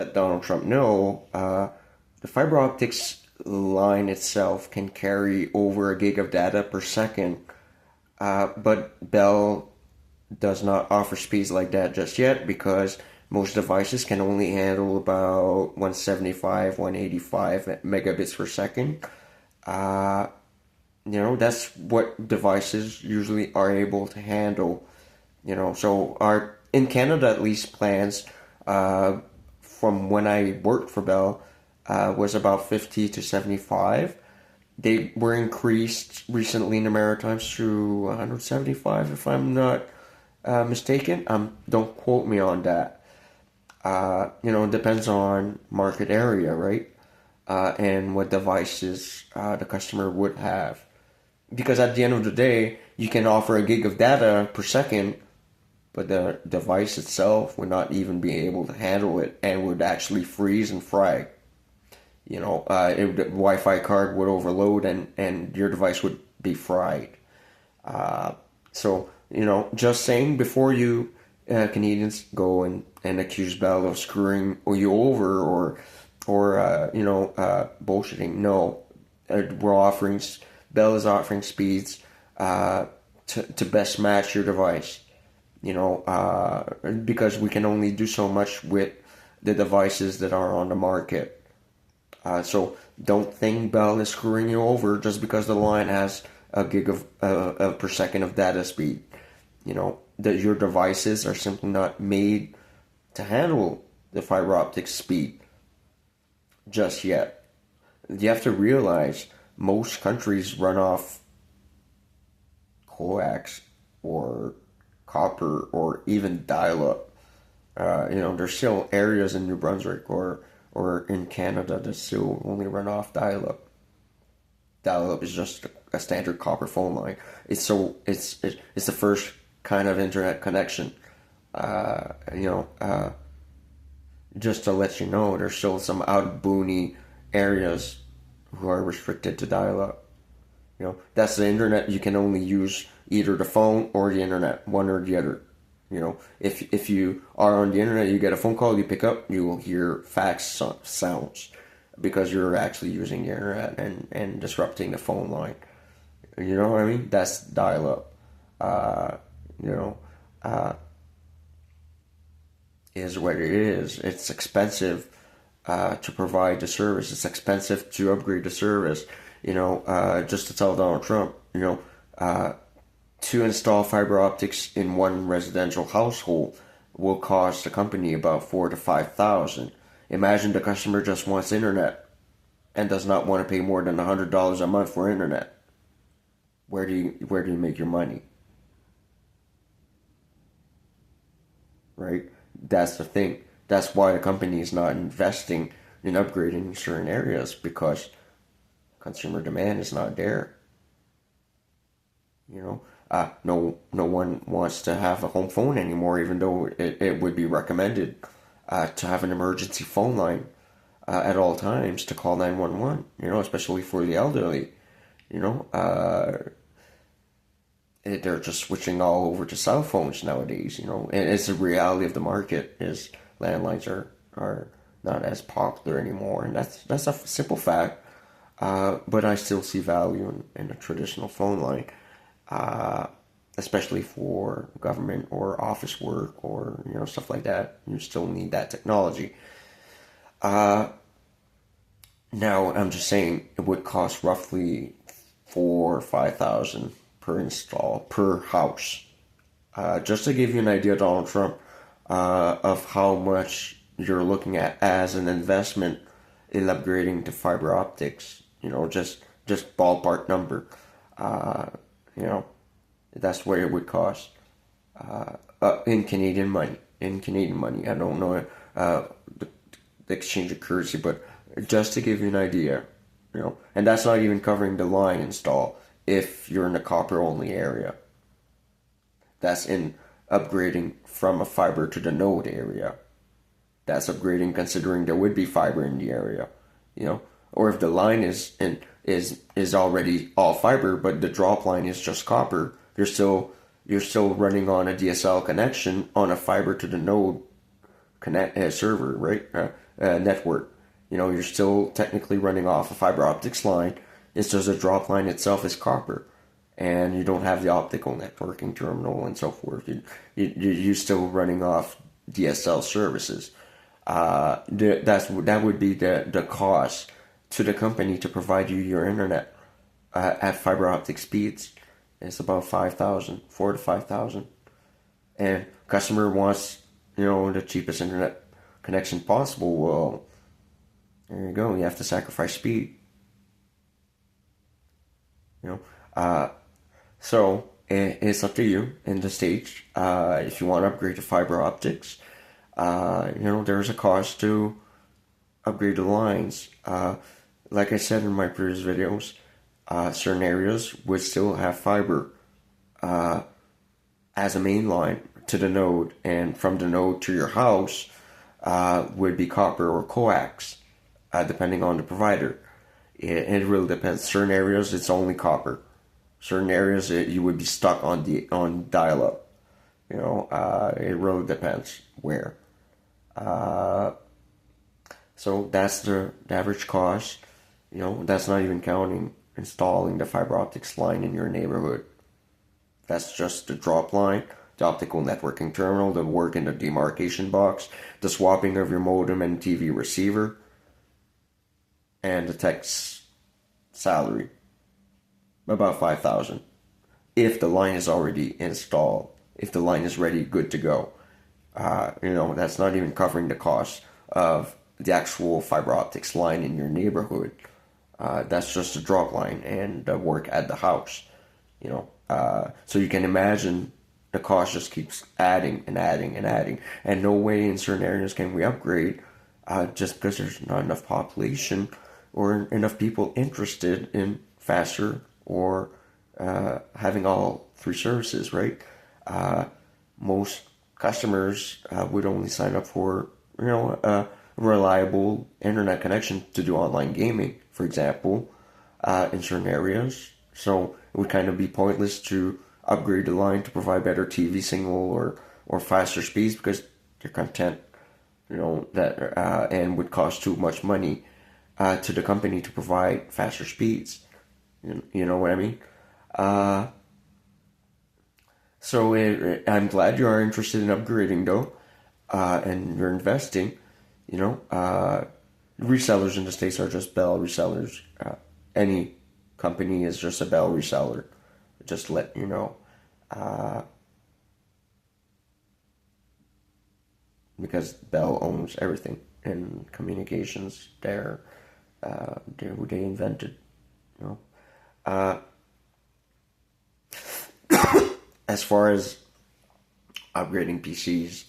let Donald Trump know, the fiber optics line itself can carry over a gig of data per second, but Bell does not offer speeds like that just yet because most devices can only handle about 175, 185 megabits per second. Uh, that's what devices usually are able to handle. So our in Canada at least plans uh, from when I worked for Bell was about 50 to 75. They were increased recently in the Maritimes to 175, if I'm not mistaken. Don't quote me on that. It depends on market area, right? And what devices the customer would have. Because at the end of the day, you can offer a gig of data per second, but the device itself would not even be able to handle it and would actually freeze and fry. The Wi-Fi card would overload and your device would be fried. Just saying before you Canadians go and accuse Bell of screwing you over or bullshitting. No, we're offering Bell is offering speeds to best match your device. Because we can only do so much with the devices that are on the market. So don't think Bell is screwing you over just because the line has a gig of per second of data speed. That your devices are simply not made to handle the fiber optic speed just yet. You have to realize most countries run off coax or copper or even dial-up. There's still areas in New Brunswick or in Canada that still only run off dial-up. Dial-up is just a standard copper phone line. It's the first kind of internet connection. Uh, you know, uh, just to let you know, there's still some out boony areas who are restricted to dial-up. That's the internet. You can only use either the phone or the internet, one or the other. If you are on the internet, you get a phone call, you pick up, you will hear fax sounds because you're actually using the internet and disrupting the phone line. You know what I mean? That's dial up. Uh, you know, uh, is what it is. It's expensive to provide the service. It's expensive to upgrade the service. Just to tell Donald Trump, uh, to install fiber optics in one residential household will cost the company about 4 to 5 thousand. Imagine the customer just wants internet and does not want to pay more than $100 a month for internet. Where do you make your money? Right? That's the thing. That's why the company is not investing in upgrading certain areas because consumer demand is not there. No one wants to have a home phone anymore, even though it would be recommended to have an emergency phone line at all times to call 911, especially for the elderly. You know, uh, they're just switching all over to cell phones nowadays, and it's the reality of the market is landlines are not as popular anymore, and that's a simple fact. But I still see value in a traditional phone line, uh, especially for government or office work or stuff like that. You still need that technology. Uh, Now I'm just saying it would cost roughly 4 or 5 thousand per install per house. Just to give you an idea, Donald Trump, of how much you're looking at as an investment in upgrading to fiber optics. Just ballpark number. Uh, you know, that's what it would cost in Canadian money. In Canadian money, I don't know uh, the, the exchange of currency, but just to give you an idea, and that's not even covering the line install if you're in the copper only area. That's in upgrading from a fiber to the node area. That's upgrading considering there would be fiber in the area, or if the line is already all fiber, but the drop line is just copper, you're still running on a DSL connection on a fiber to the node connect server, right? network. You're still technically running off a fiber optics line. It's just the drop line itself is copper, and you don't have the optical networking terminal and so forth. You're still running off DSL services. That would be the cost to the company to provide you your internet at fiber optic speeds. It's about 5,000, 4 to 5,000, and customer wants the cheapest internet connection possible. Well, there you go. You have to sacrifice speed. You know, uh, so it's up to you in the stage. If you want to upgrade to fiber optics, there's a cost to upgrade the lines. Like I said in my previous videos, certain areas would still have fiber as a main line to the node, and from the node to your house would be copper or coax, depending on the provider. It really depends. Certain areas it's only copper. Certain areas you would be stuck on dial-up. It really depends where. So that's the average cost. That's not even counting installing the fiber optics line in your neighborhood. That's just the drop line, the optical networking terminal, the work in the demarcation box, the swapping of your modem and TV receiver, and the tech's salary. About 5,000. If the line is already installed, if the line is ready, good to go. That's not even covering the cost of the actual fiber optics line in your neighborhood. That's just a drop line and the work at the house. So you can imagine the cost just keeps adding and adding and adding. And no way in certain areas can we upgrade just because there's not enough population or enough people interested in faster or having all three services, right? Most customers would only sign up for, a reliable internet connection to do online gaming, for example, in certain areas. So it would kind of be pointless to upgrade the line to provide better TV signal or faster speeds because they're content, that and would cost too much money to the company to provide faster speeds. You know what I mean? So I'm glad you are interested in upgrading though, and you're investing. Resellers in the States are just Bell resellers. Any company is just a Bell reseller. Just let you know. Because Bell owns everything in communications. They're who they invented. As far as upgrading PCs,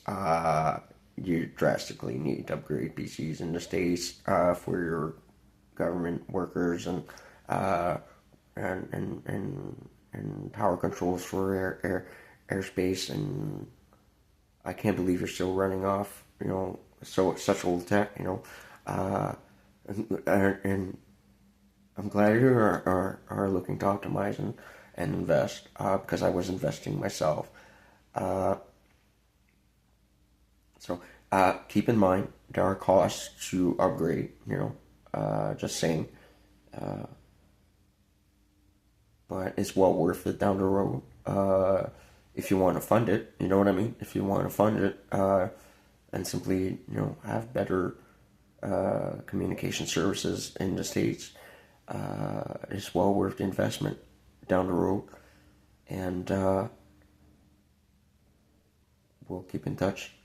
you drastically need to upgrade PCs in the States for your government workers and power controls for airspace. And I can't believe you're still running off such old tech. And I'm glad you are looking to optimize and invest because I was investing myself. So keep in mind there are costs to upgrade. Just saying. But it's well worth it down the road if you want to fund it. You know what I mean? If you want to fund it and simply have better communication services in the States, it's well worth the investment down the road. And we'll keep in touch.